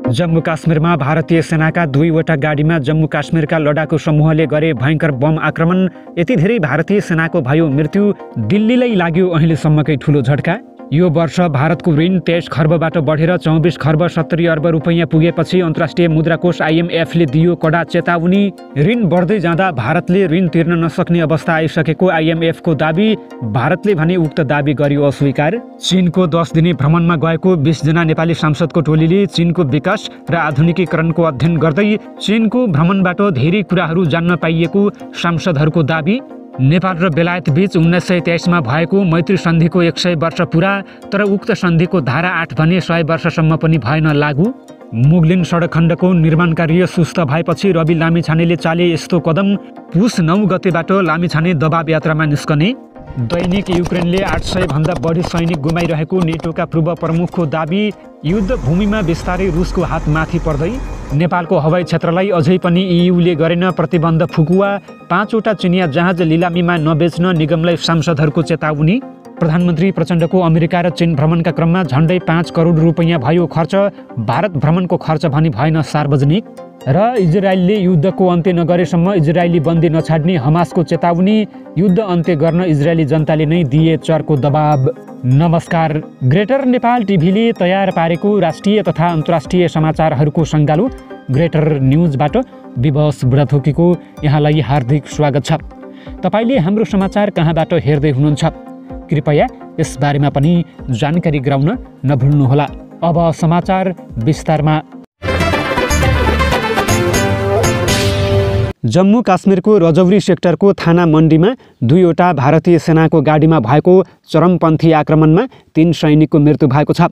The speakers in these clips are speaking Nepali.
जम्मू काश्मीरमा भारतीय सेनाका 2वटा गाडीमा जम्मू काश्मीरका लडाकु समूहले गरे भयंकर बम आक्रमण। यति धेरै भारतीय सेनाको भयो मृत्यु। दिल्लीलाई लाग्यो अहिलेसम्मकै ठूलो झट्का। यो वर्ष भारतको ऋण 23 खर्बबाट बढेर 24 खर्ब 70 अर्ब रुपैयाँ पुगेपछि अन्तर्राष्ट्रिय मुद्राकोष IMF ले दियो कडा चेतावनी। ऋण बढ्दै जाँदा भारतले ऋण तिर्न नसक्ने अवस्था आइसकेको IMF को दाबी। भारतले भने उक्त दाबी गर्यो अस्वीकार। चीनको 10 दिने भ्रमणमा गएको 20 जना नेपाली सांसदको टोलीले चीनको विकास र आधुनिकीकरणको अध्ययन गर्दै चीनको भ्रमणबाट धेरै कुराहरू जान्न पाइएको सांसदहरूको दाबी। नेपाल र बेलायत बीच 1923 मा भएको मैत्री सन्धिको 100 वर्ष पुरा, तर उक्त सन्धिको धारा 8 भने 100 वर्षसम्म पनि भएन लागू। मुगलिन सडक खण्डको निर्माण कार्य सुस्त भएपछि रवि लामिछानेले चाले यस्तो कदम। पुस 9 गतेबाट लामिछाने दबाव यात्रामा निस्कने। दैनिक युक्रेनले 800 भन्दा बढी सैनिक गुमाइरहेको नेटोका पूर्व प्रमुखको दाबी। युद्ध भूमिमा बिस्तारै रुसको हात माथि पर्दै। नेपालको हवाई क्षेत्रलाई अझै पनि EUले गरेन प्रतिबन्ध फुकुवा। 5 वटा चिनिया जहाज लिलामीमा नबेच्न निगमलाई सांसदहरूको चेतावनी। प्रधानमन्त्री प्रचण्डको अमेरिका र चीन भ्रमणका क्रममा झण्डै 5 करोड रुपैयाँ भयो खर्च। भारत भ्रमणको खर्च भने भएन सार्वजनिक। र इजरायलले युद्धको अन्त्य नगरेसम्म इजरायली बन्दी नछाड्ने हमासको चेतावनी। युद्ध अन्त्य गर्न इजरायली जनताले नै दिए चर्को दबाब। नमस्कार, ग्रेटर नेपाल टिभीले तयार पारेको राष्ट्रिय तथा अन्तर्राष्ट्रिय समाचारहरूको सङ्गालो ग्रेटर न्युजबाट विवश बुढाथोकीको यहाँलाई हार्दिक स्वागत छ। तपाईले हाम्रो समाचार कहाँबाट हेर्दै हुनुहुन्छ कृपया यसबारेमा पनि जानकारी गराउन नभुल्नुहोला। अब समाचार विस्तारमा। जम्मू काश्मीरको रजौरी सेक्टरको थाना मण्डीमा 2वटा भारतीय सेनाको गाडीमा भएको चरमपन्थी आक्रमणमा 3 सैनिकको मृत्यु भएको छ।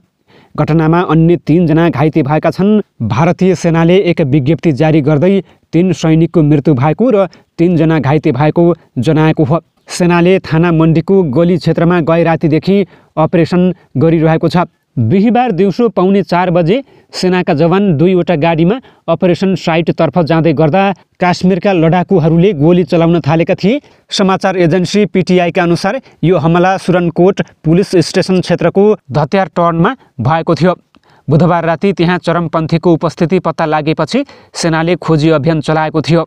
घटनामा अन्य 3 जना घाइते भएका छन्। भारतीय सेनाले एक विज्ञप्ति जारी गर्दै 3 सैनिकको मृत्यु भएको र 3 जना घाइते भएको जनाएको हो। सेनाले थाना मण्डीको गली क्षेत्रमा गए रातिदेखि अपरेसन गरिरहेको छ। बिहिबार दिउँसो 3:45 बजे सेनाका जवान 2वटा गाडीमा अपरेसन साइटतर्फ जाँदै गर्दा काश्मीरका लडाकुहरूले गोली चलाउन थालेका थिए। समाचार एजेन्सी PTI का अनुसार यो हमला सुरनकोट पुलिस स्टेसन क्षेत्रको धत्यार टर्नमा भएको थियो। बुधबार राति त्यहाँ चरमपन्थीको उपस्थिति पत्ता लागेपछि सेनाले खोजी अभियान चलाएको थियो।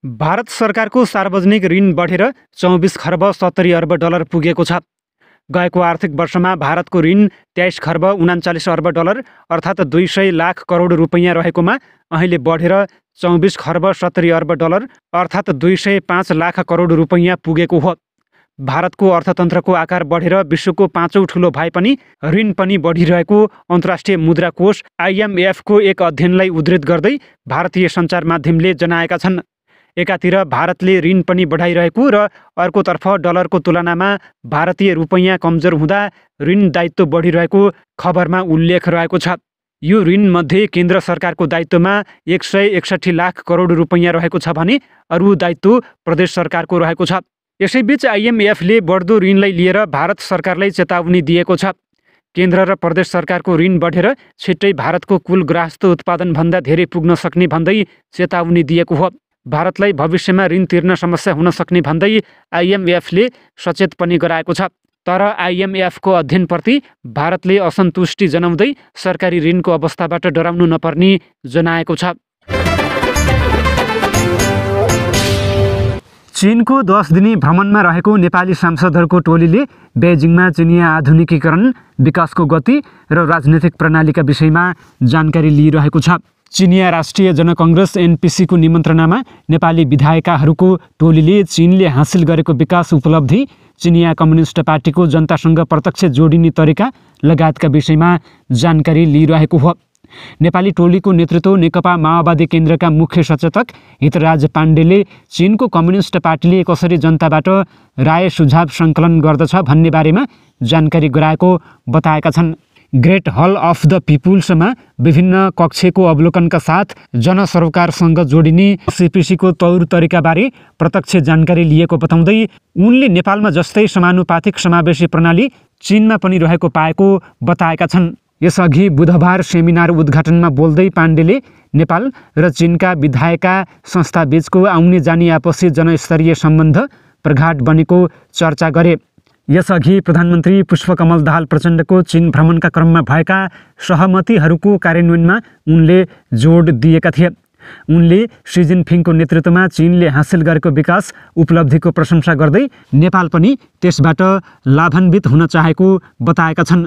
भारत सरकारको सार्वजनिक ऋण बढेर 24 खर्ब 70 अर्ब डलर पुगेको छ। गएको आर्थिक वर्षमा भारतको ऋण 23 खर्ब 39 अर्ब डलर अर्थात् 200 लाख करोड रुपैयाँ रहेकोमा अहिले बढेर 24 खर्ब 70 अर्ब डलर अर्थात् 205 लाख करोड रुपैयाँ पुगेको हो। भारतको अर्थतन्त्रको आकार बढेर विश्वको 5औं ठुलो भए पनि ऋण पनि बढिरहेको अन्तर्राष्ट्रिय मुद्राकोष IMF को एक अध्ययनलाई उद्धृत गर्दै भारतीय सञ्चार माध्यमले जनाएका छन्। एकातिर भारतले ऋण पनि बढाइरहेको र अर्कोतर्फ डलरको तुलनामा भारतीय रुपैयाँ कमजोर हुँदा ऋण दायित्व बढिरहेको खबरमा उल्लेख रहेको छ। यो ऋण मध्ये केन्द्र सरकारको दायित्वमा 161 लाख करोड रुपैयाँ रहेको छ भने अरू दायित्व प्रदेश सरकारको रहेको छ। यसैबीच IMF ले बढ्दो ऋणलाई लिएर भारत सरकारलाई चेतावनी दिएको छ। केन्द्र र प्रदेश सरकारको ऋण बढेर छिट्टै भारतको कुल ग्राहस्थ उत्पादनभन्दा धेरै पुग्न सक्ने भन्दै चेतावनी दिएको हो। भारतलाई भविष्यमा ऋण तिर्न समस्या हुन सक्ने भन्दै IMF ले सचेत पनि गराएको छ। तर IMF को अध्ययनप्रति भारतले असन्तुष्टि जनाउँदै सरकारी ऋणको अवस्थाबाट डराउनु नपर्ने जनाएको छ। चीनको 10 दिने भ्रमणमा रहेको नेपाली सांसदहरूको टोलीले बेजिङमा चिनिया आधुनिकीकरण, विकासको गति र राजनीतिक प्रणालीका विषयमा जानकारी लिइरहेको छ। चिनिया राष्ट्रिय जनकङ्ग्रेस NPC को निमन्त्रणामा नेपाली विधायकहरूको टोलीले चीनले हासिल गरेको विकास उपलब्धि, चिनिया कम्युनिस्ट पार्टीको जनतासँग प्रत्यक्ष जोडिने तरिका लगायतका विषयमा जानकारी लिइरहेको हो। नेपाली टोलीको नेतृत्व नेकपा माओवादी केन्द्रका मुख्य सचेतक हितराज पाण्डेले चीनको कम्युनिस्ट पार्टीले कसरी जनताबाट राय सुझाव सङ्कलन गर्दछ भन्ने बारेमा जानकारी गराएको बताएका छन्। ग्रेट हल अफ द पिपुल्समा विभिन्न कक्षको अवलोकनका साथ जनसरोकारसँग जोडिने CPC को तौर तरिकाबारे प्रत्यक्ष जानकारी लिएको बताउँदै उनले नेपालमा जस्तै समानुपातिक समावेशी प्रणाली चीनमा पनि रहेको पाएको बताएका छन्। यसअघि बुधबार सेमिनार उद्घाटनमा बोल्दै पाण्डेले नेपाल र चीनका विधायका संस्थाबीचको आउने जाने आपसी जनस्तरीय सम्बन्ध प्रगाढ बनेको चर्चा गरे। यसअघि प्रधानमन्त्री पुष्पकमल दाहाल प्रचण्डको चीन भ्रमणका क्रममा भएका सहमतिहरूको कार्यान्वयनमा उनले जोड दिएका थिए। उनले सी जिनपिङको नेतृत्वमा चीनले हासिल गरेको विकास उपलब्धिको प्रशंसा गर्दै नेपाल पनि त्यसबाट लाभान्वित हुन चाहेको बताएका छन्।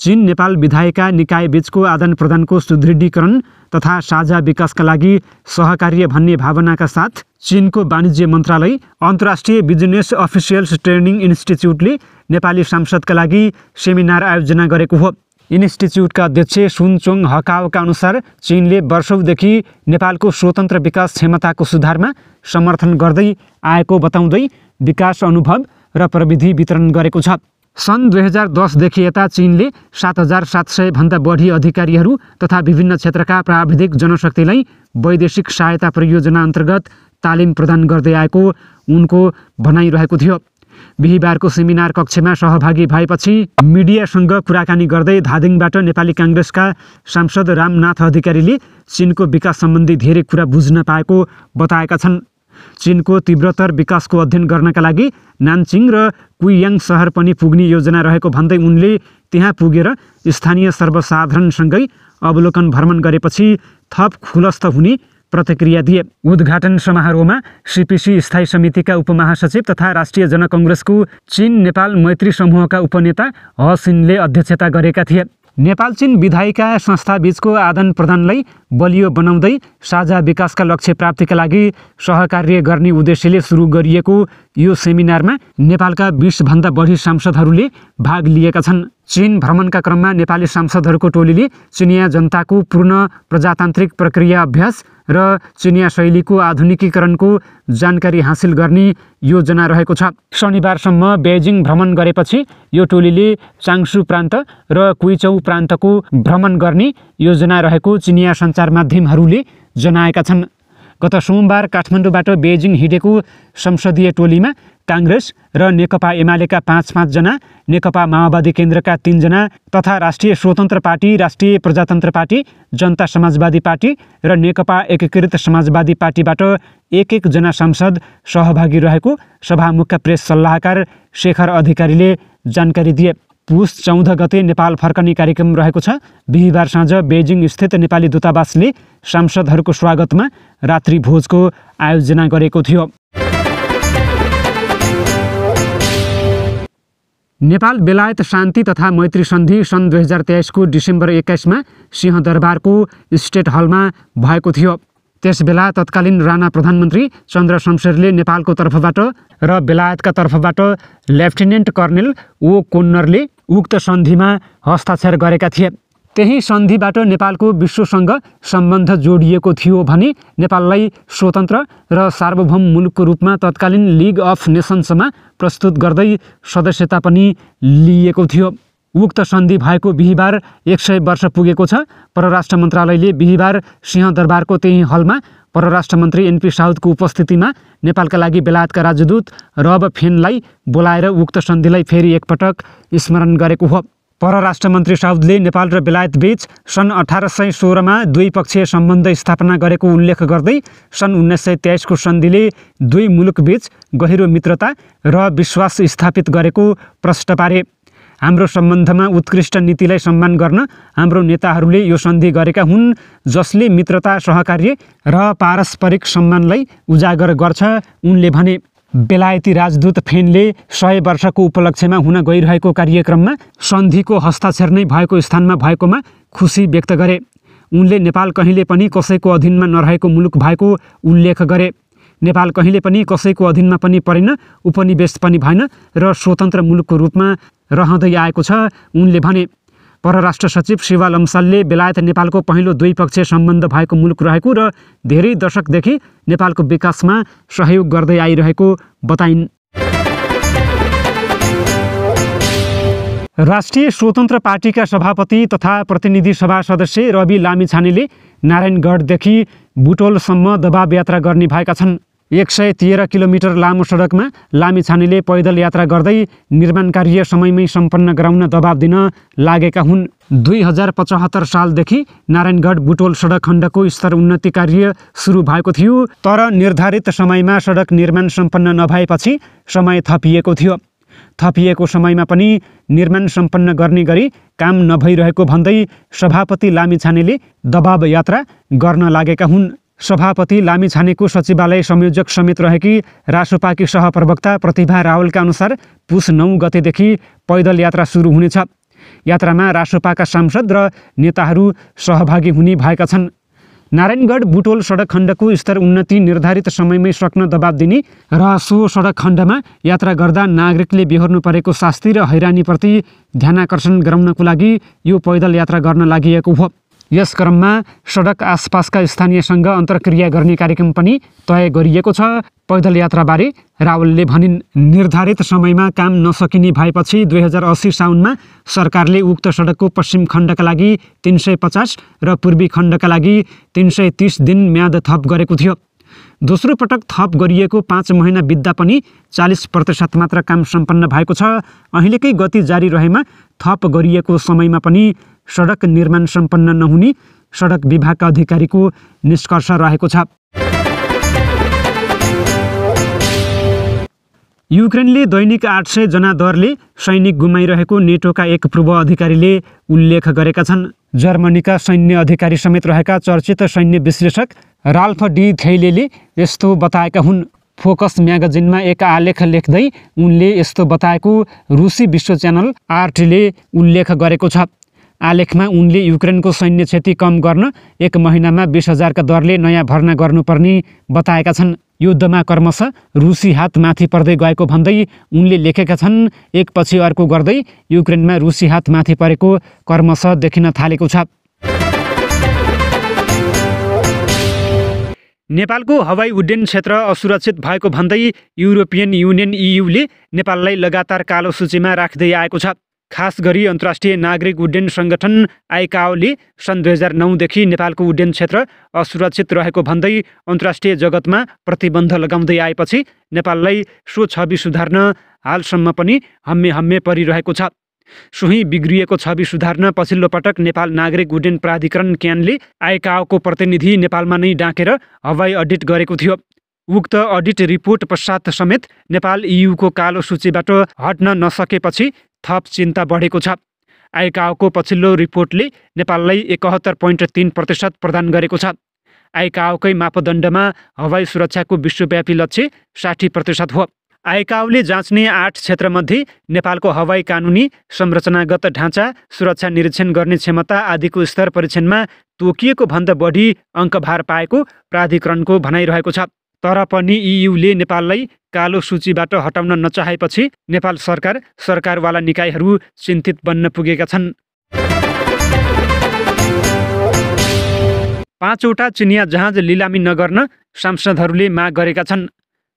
चीन नेपाल विधायिका निकाय बीचको आदान प्रदानको सुदृढीकरण तथा साझा विकासका लागि सहकार्य भन्ने भावनाका साथ चीनको वाणिज्य मन्त्रालय अन्तर्राष्ट्रिय बिजनेस अफिसियल्स ट्रेनिङ इन्स्टिच्युटले नेपाली सांसदका लागि सेमिनार आयोजना गरेको हो। इन्स्टिच्युटका अध्यक्ष सुन चोङ हकाओका अनुसार चीनले वर्षौंदेखि नेपालको स्वतन्त्र विकास क्षमताको सुधारमा समर्थन गर्दै आएको बताउँदै विकास अनुभव र प्रविधि वितरण गरेको छ। सन् 2010 देखि यता चीनले 7,700 भन्दा बढी अधिकारीहरू तथा विभिन्न क्षेत्रका प्राविधिक जनशक्तिलाई वैदेशिक सहायता परियोजना अन्तर्गत तालिम प्रदान गर्दै आएको उनको भनाइरहेको थियो। बिहीबारको सेमिनार कक्षमा सहभागी भएपछि मिडियासँग कुराकानी गर्दै धादिङबाट नेपाली काङ्ग्रेसका सांसद रामनाथ अधिकारीले चीनको विकास सम्बन्धी धेरै कुरा बुझ्न पाएको बताएका छन्। चीनको तीव्रतर विकासको अध्ययन गर्नका लागि नानचिङ र कुइयाङ सहर पनि पुग्ने योजना रहेको भन्दै उनले त्यहाँ पुगेर स्थानीय सर्वसाधारणसँगै अवलोकन भ्रमण गरेपछि थप खुलस्त हुने प्रतिक्रिया दिए। उद्घाटन समारोहमा सीपीसी स्थायी समितिका उपमहासचिव तथा राष्ट्रिय जनकङ्ग्रेसको चीन नेपाल मैत्री समूहका उपनेता हसिनले अध्यक्षता गरेका थिए। नेपाल चीन विधायिका संस्थाबीचको आदान प्रदानलाई बलियो बनाउँदै साझा विकासका लक्ष्य प्राप्तिका लागि सहकार्य गर्ने उद्देश्यले सुरु गरिएको यो सेमिनारमा नेपालका 20 भन्दा बढी सांसदहरूले भाग लिएका छन्। चीन भ्रमणका क्रममा नेपाली सांसदहरूको टोलीले चिनिया जनताको पूर्ण प्रजातान्त्रिक प्रक्रिया अभ्यास र चिनिया शैलीको आधुनिकीकरणको जानकारी हासिल गर्ने योजना रहेको छ। शनिबारसम्म बेजिङ भ्रमण गरेपछि यो टोलीले चाङसु प्रान्त र कुइचौ प्रान्तको भ्रमण गर्ने योजना रहेको चिनिया सञ्चार माध्यमहरूले जनाएका छन्। गत सोमबार काठमाडौँबाट बेजिङ हिँडेको संसदीय टोलीमा काङ्ग्रेस र नेकपा एमालेका 5-5 जना, नेकपा माओवादी केन्द्रका 3 जना तथा राष्ट्रिय स्वतन्त्र पार्टी, राष्ट्रिय प्रजातन्त्र पार्टी, जनता समाजवादी पार्टी र नेकपा एकीकृत समाजवादी पार्टीबाट 1-1 जना सांसद सहभागी रहेको सभामुखका प्रेस सल्लाहकार शेखर अधिकारीले जानकारी दिए। पुस 14 गते नेपाल फर्कने कार्यक्रम रहेको छ। बिहीबार साँझ बेजिङ स्थित नेपाली दूतावासले सांसदहरूको स्वागतमा रात्रि भोजको आयोजना गरेको थियो। नेपाल बेलायत शान्ति तथा मैत्री सन्धि सन् 2023 को डिसेम्बर 21 मा सिंहदरबारको स्टेट हलमा भएको थियो। त्यसबेला तत्कालीन राणा प्रधानमन्त्री चन्द्र शमशेरले नेपालको तर्फबाट र बेलायतका तर्फबाट लेफ्टिनेन्ट कर्नेल ओ कोन्नरले उक्त सन्धिमा हस्ताक्षर गरेका थिए। त्यही सन्धिबाट नेपालको विश्वसँग सम्बन्ध जोडिएको थियो भने नेपाललाई स्वतन्त्र र सार्वभौम मुलुकको रूपमा तत्कालीन लिग अफ नेसन्समा प्रस्तुत गर्दै सदस्यता पनि लिएको थियो। उक्त सन्धि भएको बिहीबार 100 वर्ष पुगेको छ। परराष्ट्र मन्त्रालयले बिहीबार सिंहदरबारको त्यही हलमा परराष्ट्र मन्त्री एनपी साउदको उपस्थितिमा नेपालका लागि बेलायतका राजदूत रब फेनलाई बोलाएर उक्त सन्धिलाई फेरि एकपटक स्मरण गरेको हो। परराष्ट्र मन्त्री साउदले नेपाल र बेलायत बीच सन् 1816 मा द्विपक्षीय सम्बन्ध स्थापना गरेको उल्लेख गर्दै सन् 1923 को सन्धिले दुई मुलुकबीच गहिरो मित्रता र विश्वास स्थापित गरेको प्रश्न पारे। हाम्रो सम्बन्धमा उत्कृष्ट नीतिलाई सम्मान गर्न हाम्रो नेताहरूले यो सन्धि गरेका हुन्, जसले मित्रता, सहकार्य र पारस्परिक सम्मानलाई उजागर गर्छ, उनले भने। बेलायती राजदूत फेनले 100 वर्षको उपलक्ष्यमा हुन गइरहेको कार्यक्रममा सन्धिको हस्ताक्षर नै भएको स्थानमा भएकोमा खुसी व्यक्त गरे। उनले नेपाल कहिले पनि कसैको अधीनमा नरहेको मुलुक भएको उल्लेख गरे। नेपाल कहिले पनि कसैको अधीनमा पनि परेन, उपनिवेश पनि भएन र स्वतन्त्र मुलुकको रूपमा रहँदै आएको छ, उनले भने। परराष्ट्र सचिव शिवा लम्सालले बेलायत नेपालको पहिलो द्विपक्षीय सम्बन्ध भएको मुलुक रहेको र धेरै दशकदेखि नेपालको विकासमा सहयोग गर्दै आइरहेको बताइन्। राष्ट्रिय स्वतन्त्र पार्टीका सभापति तथा प्रतिनिधि सभा सदस्य रवि लामिछानेले नारायणगढदेखि बुटोलसम्म दबाव यात्रा गर्ने भएका छन्। 113 किलोमिटर लामो सडकमा लामिछानेले पैदल यात्रा गर्दै निर्माण कार्य समयमै सम्पन्न गराउन दबाव दिन लागेका हुन्। 2075 सालदेखि नारायणगढ बुटोल सडक खण्डको स्तर उन्नति कार्य सुरु भएको थियो, तर निर्धारित समयमा सडक निर्माण सम्पन्न नभएपछि समय थपिएको थियो। थपिएको समयमा पनि निर्माण सम्पन्न गर्ने गरी काम नभइरहेको भन्दै सभापति लामिछानेले दबाव यात्रा गर्न लागेका हुन्। सभापति लामिछानेको सचिवालय संयोजक समेत रहेकी रासोपाकी सहप्रवक्ता प्रतिभा रावलका अनुसार पुस 9 गतेदेखि पैदल यात्रा सुरु हुनेछ। यात्रामा रासोपाका सांसद र नेताहरू सहभागी हुने भएका छन्। नारायणगढ बुटोल सडक खण्डको स्तर उन्नति निर्धारित समयमै सक्न दबाब दिने र सो सडक खण्डमा यात्रा गर्दा नागरिकले बेहोर्नु परेको शास्ति र हैरानीप्रति ध्यानाकर्षण गराउनको लागि यो पैदल यात्रा गर्न लागि हो। यस क्रममा सडक आसपासका स्थानीयसँग अन्तर्क्रिया गर्ने कार्यक्रम पनि तय गरिएको छ। पैदल यात्राबारे रावलले भनिन्, निर्धारित समयमा काम नसकिने भएपछि 2080 साउनमा सरकारले उक्त सडकको पश्चिम खण्डका लागि 350 र पूर्वी खण्डका लागि 330 दिन म्याद थप गरेको थियो। दोस्रो पटक थप गरिएको 5 महिना बित्दा पनि 40% मात्र काम सम्पन्न भएको छ। अहिलेकै गति जारी रहेमा थप गरिएको समयमा पनि सडक निर्माण सम्पन्न नहुने सडक विभागका अधिकारीको निष्कर्ष रहेको छ। युक्रेनले दैनिक 800 जना दरले सैनिक गुमाइरहेको नेटोका एक पूर्व अधिकारीले उल्लेख गरेका छन्। जर्मनीका सैन्य अधिकारी समेत रहेका चर्चित सैन्य विश्लेषक राल्फ डी थेइलेले यस्तो बताएका हुन्। फोकस म्यागजिनमा एक आलेख लेख्दै उनले यस्तो बताएको रुसी विश्व च्यानल आरटीले उल्लेख गरेको छ। आलेखमा उनले युक्रेनको सैन्य क्षति कम गर्न 1 महिनामा 20,000 का दरले नयाँ भर्ना गर्नुपर्ने बताएका छन्। युद्धमा क्रमशः रुसी हात माथि पर्दै गएको भन्दै उनले लेखेका छन्, एकपछि अर्को गर्दै युक्रेनमा रुसी हात माथि परेको क्रमशः देखिन थालेको छ। नेपालको हवाई उड्डयन क्षेत्र असुरक्षित भएको भन्दै युरोपियन युनियन EUले नेपाललाई लगातार कालो सूचीमा राख्दै आएको छ। खास गरी अन्तर्राष्ट्रिय नागरिक उड्डयन सङ्गठन आइकाओले सन् 2009 देखि नेपालको उड्डयन क्षेत्र असुरक्षित रहेको भन्दै अन्तर्राष्ट्रिय जगतमा प्रतिबन्ध लगाउँदै आएपछि नेपाललाई सो छवि सुधार्न हालसम्म पनि हम्मे परिरहेको छ। सोही बिग्रिएको छवि सुधार्न पछिल्लो पटक नेपाल नागरिक उड्डयन प्राधिकरण क्यानले आइकाओको प्रतिनिधि नेपालमा नै डाकेर हवाई अडिट गरेको थियो। उक्त अडिट रिपोर्ट पश्चात समेत नेपाल EUको कालो सूचीबाट हट्न नसकेपछि थप चिन्ता बढेको छ। आइकाओको पछिल्लो रिपोर्टले नेपाललाई 71.3% प्रदान गरेको छ। आइकाओकै मापदण्डमा हवाई सुरक्षाको विश्वव्यापी लक्ष्य 60% हो। आइकाओले जाँच्ने 8 क्षेत्रमध्ये नेपालको हवाई कानुनी संरचनागत ढाँचा, सुरक्षा निरीक्षण गर्ने क्षमता आदिको स्तर परीक्षणमा तोकिएको भन्दा बढी अङ्कभार पाएको प्राधिकरणको भनाइरहेको छ। तर पनि EUले नेपाललाई कालो सूचीबाट हटाउन नचाहेपछि नेपाल सरकारवाला निकायहरू चिन्तित बन्न पुगेका छन्। 5 वटा चिनिया जहाज लिलामी नगर्न सांसदहरूले माग गरेका छन्।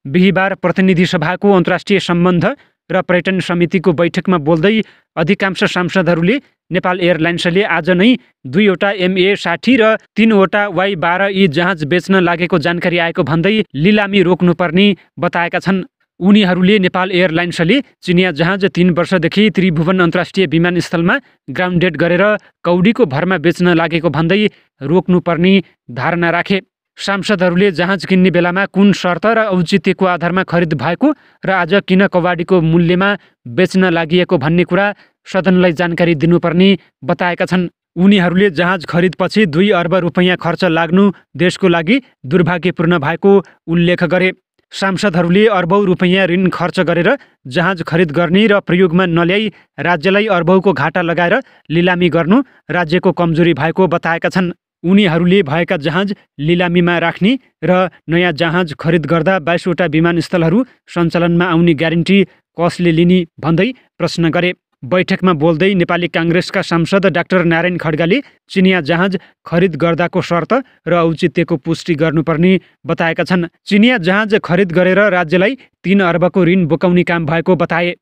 बिहिबार प्रतिनिधि सभाको अन्तर्राष्ट्रिय सम्बन्ध र पर्यटन समितिको बैठकमा बोल्दै अधिकांश सांसदहरूले नेपाल एयरलाइन्सले आज नै 2 वटा MA60 र 3 वटा Y12 जहाज बेच्न लागेको जानकारी आएको भन्दै लिलामी रोक्नुपर्ने बताएका छन्। उनीहरूले नेपाल एयरलाइन्सले चिनिया जहाज 3 वर्षदेखि त्रिभुवन अन्तर्राष्ट्रिय विमानस्थलमा ग्राउन्डेड गरेर कौडीको भरमा बेच्न लागेको भन्दै रोक्नुपर्ने धारणा राखे। सांसदहरूले जहाज किन्ने बेलामा कुन शर्त र औचित्यको आधारमा खरिद भएको र आज किन कौडीको मूल्यमा बेच्न लागिएको भन्ने कुरा सदनलाई जानकारी दिनुपर्ने बताएका छन्। उनीहरूले जहाज खरिदपछि 2 अर्ब रुपैयाँ खर्च लाग्नु देशको लागि दुर्भाग्यपूर्ण भएको उल्लेख गरे। सांसदहरूले अर्बौं रुपैयाँ ऋण खर्च गरेर जहाज खरिद गर्ने र प्रयोगमा नल्याई राज्यलाई अर्बौंको घाटा लगाएर लिलामी गर्नु राज्यको कमजोरी भएको बताएका छन्। उनीहरूले भएका जहाज लिलामीमा राख्ने र नयाँ जहाज खरिद गर्दा 22 वटा विमानस्थलहरू सञ्चालनमा आउने ग्यारेन्टी कसले लिने भन्दै प्रश्न गरे। बैठकमा बोल्दै नेपाली काङ्ग्रेसका सांसद डाक्टर नारायण खड्गाले चिनिया जहाज खरिद गर्दाको शर्त र औचित्यको पुष्टि गर्नुपर्ने बताएका छन्। चिनिया जहाज खरिद गरेर राज्यलाई 3 अर्बको ऋण बोकाउने काम भएको बताए।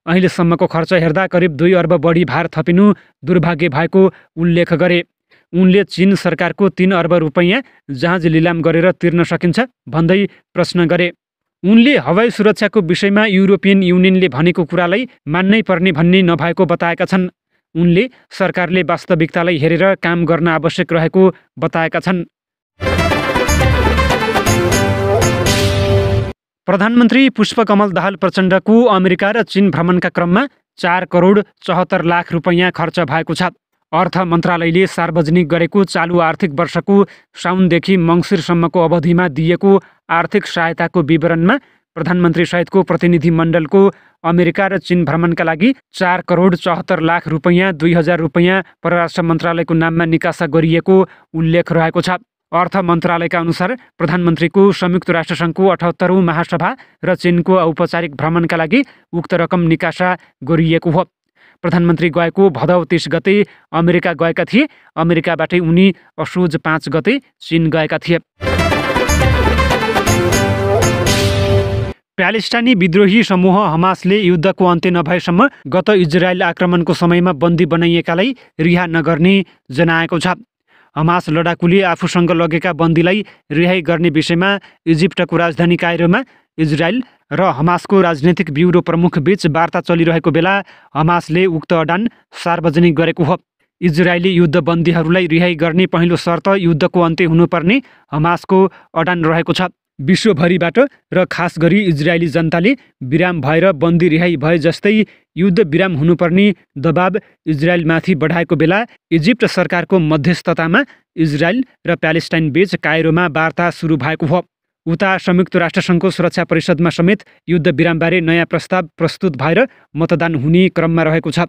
अहिलेसम्मको खर्च हेर्दा करिब 2 अर्ब बढी भार थपिनु दुर्भाग्य भएको उल्लेख गरे। उनले चीन सरकारको 3 अर्ब रुपैयाँ जहाज लिलाम गरेर तिर्न सकिन्छ भन्दै प्रश्न गरे। उनले हवाई सुरक्षाको विषयमा युरोपियन युनियनले भनेको कुरालाई मान्नै पर्ने भन्ने नभएको बताएका छन्। उनले सरकारले वास्तविकतालाई हेरेर काम गर्न आवश्यक रहेको बताएका छन्। प्रधानमन्त्री पुष्पकमल दाहाल प्रचण्डको अमेरिका र चीन भ्रमणका क्रममा 4 करोड 74 लाख रुपैयाँ खर्च भएको छ। अर्थ मन्त्रालयले सार्वजनिक गरेको चालु आर्थिक वर्षको साउनदेखि मङ्सिरसम्मको अवधिमा दिएको आर्थिक सहायताको विवरणमा प्रधानमन्त्री सहितको प्रतिनिधि मण्डलको अमेरिका र चीन भ्रमणका लागि 4 करोड 74 लाख रुपैयाँ 2000 रुपैयाँ परराष्ट्र मन्त्रालयको नाममा निकासा गरिएको उल्लेख रहेको छ। अर्थ मन्त्रालयका अनुसार प्रधानमन्त्रीको संयुक्त राष्ट्रसङ्घको 78औं महासभा र चीनको औपचारिक भ्रमणका लागि उक्त रकम निकासा गरिएको हो। प्रधानमन्त्री गएको भदौ 30 गते अमेरिका गएका थिए। अमेरिकाबाटै उनी असोज 5 गते चीन गएका थिए। प्यालेस्टाइनी विद्रोही समूह हमासले युद्धको अन्त्य नभएसम्म गत इजरायल आक्रमणको समयमा बन्दी बनाइएकालाई रिहा नगर्ने जनाएको छ। हमास लडाकुले आफूसँग लगेका बन्दीलाई रिहाई गर्ने विषयमा इजिप्टको राजधानी काइरोमा इजरायल र हमासको राजनैतिक ब्युरो प्रमुख बीच वार्ता चलिरहेको बेला हमासले उक्त अडान सार्वजनिक गरेको हो। इजरायली युद्धबन्दीहरूलाई रिहाई गर्ने पहिलो शर्त युद्धको अन्त्य हुनुपर्ने हमासको अडान रहेको छ। विश्वभरिबाट र खास गरी इजरायली जनताले विराम भएर बन्दी रिहाई भए जस्तै युद्ध विराम हुनुपर्ने दबाब इजरायलमाथि बढाएको बेला इजिप्ट सरकारको मध्यस्थतामा इजरायल र प्यालेस्टाइन बीच काइरोमा वार्ता सुरु भएको हो। उता संयुक्त राष्ट्रसङ्घको सुरक्षा परिषदमा समेत युद्ध विरामबारे नयाँ प्रस्ताव प्रस्तुत भएर मतदान हुने क्रममा रहेको छ।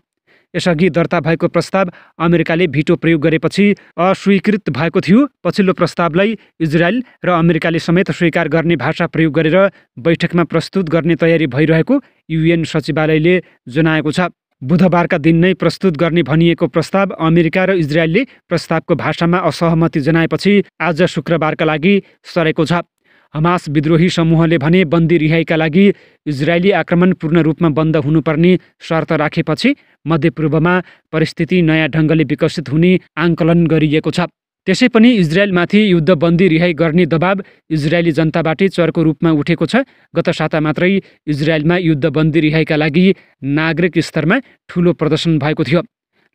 यसअघि दर्ता भएको प्रस्ताव अमेरिकाले भिटो प्रयोग गरेपछि अस्वीकृत भएको थियो। पछिल्लो प्रस्तावलाई इजरायल र अमेरिकाले समेत स्वीकार गर्ने भाषा प्रयोग गरेर बैठकमा प्रस्तुत गर्ने तयारी भइरहेको UN सचिवालयले जनाएको छ। बुधबारका दिन नै प्रस्तुत गर्ने भनिएको प्रस्ताव अमेरिका र इजरायलले प्रस्तावको भाषामा असहमति जनाएपछि आज शुक्रबारका लागि सरेको छ। हमास विद्रोही समूहले भने बन्दी रिहाईका लागि इजरायली आक्रमण पूर्ण रूपमा बन्द हुनुपर्ने शर्त राखेपछि मध्यपूर्वमा परिस्थिति नयाँ ढङ्गले विकसित हुने आङ्कलन गरिएको छ। त्यसै पनि इजरायलमाथि युद्धबन्दी रिहाई गर्ने दबाब इजरायली जनताबाटै चर्को रूपमा उठेको छ। गत साता मात्रै इजरायलमा युद्धबन्दी रिहाईका लागि नागरिक स्तरमा ठुलो प्रदर्शन भएको थियो।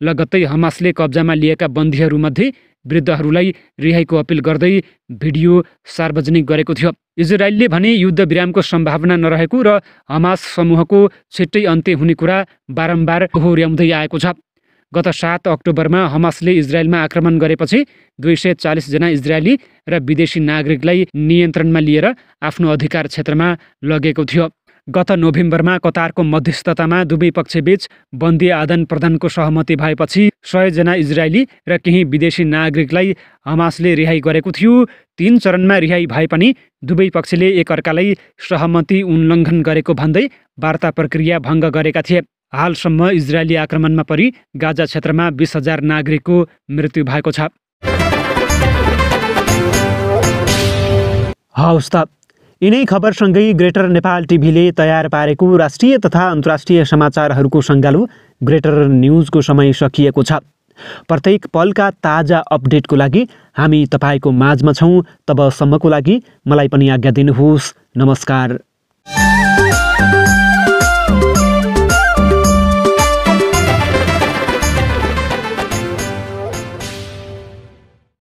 लगत्तै हमासले कब्जामा लिएका बन्दीहरूमध्ये वृद्धहरूलाई रिहाईको अपिल गर्दै भिडियो सार्वजनिक गरेको थियो। इजरायलले भने युद्ध विरामको सम्भावना नरहेको र हमास समूहको छिट्टै अन्त्य हुने कुरा बारम्बार दोहोर्याउँदै आएको छ। गत 7 अक्टोबरमा हमासले इजरायलमा आक्रमण गरेपछि 240 जना इजरायली र विदेशी नागरिकलाई नियन्त्रणमा लिएर आफ्नो अधिकार क्षेत्रमा लगेको थियो। गत नोभेम्बरमा कतारको मध्यस्थतामा दुवै पक्षबीच बन्दी आदान प्रदानको सहमति भएपछि 100 जना इजरायली र केही विदेशी नागरिकलाई हमासले रिहाई गरेको थियो। 3 चरणमा रिहाई भए पनि दुवै पक्षले एकअर्कालाई सहमति उल्लङ्घन गरेको भन्दै वार्ता प्रक्रिया भङ्ग गरेका थिए। हालसम्म इजरायली आक्रमणमा परि गाजा क्षेत्रमा 20,000 नागरिकको मृत्यु भएको छ। हवस् त यिनै खबरसँगै ग्रेटर नेपाल टिभीले तयार पारेको राष्ट्रिय तथा अन्तर्राष्ट्रिय समाचारहरूको सङ्गालो ग्रेटर न्युजको समय सकिएको छ। प्रत्येक पलका ताजा अपडेटको लागि हामी तपाईँको माझमा छौँ। तबसम्मको लागि मलाई पनि आज्ञा दिनुहोस्। नमस्कार।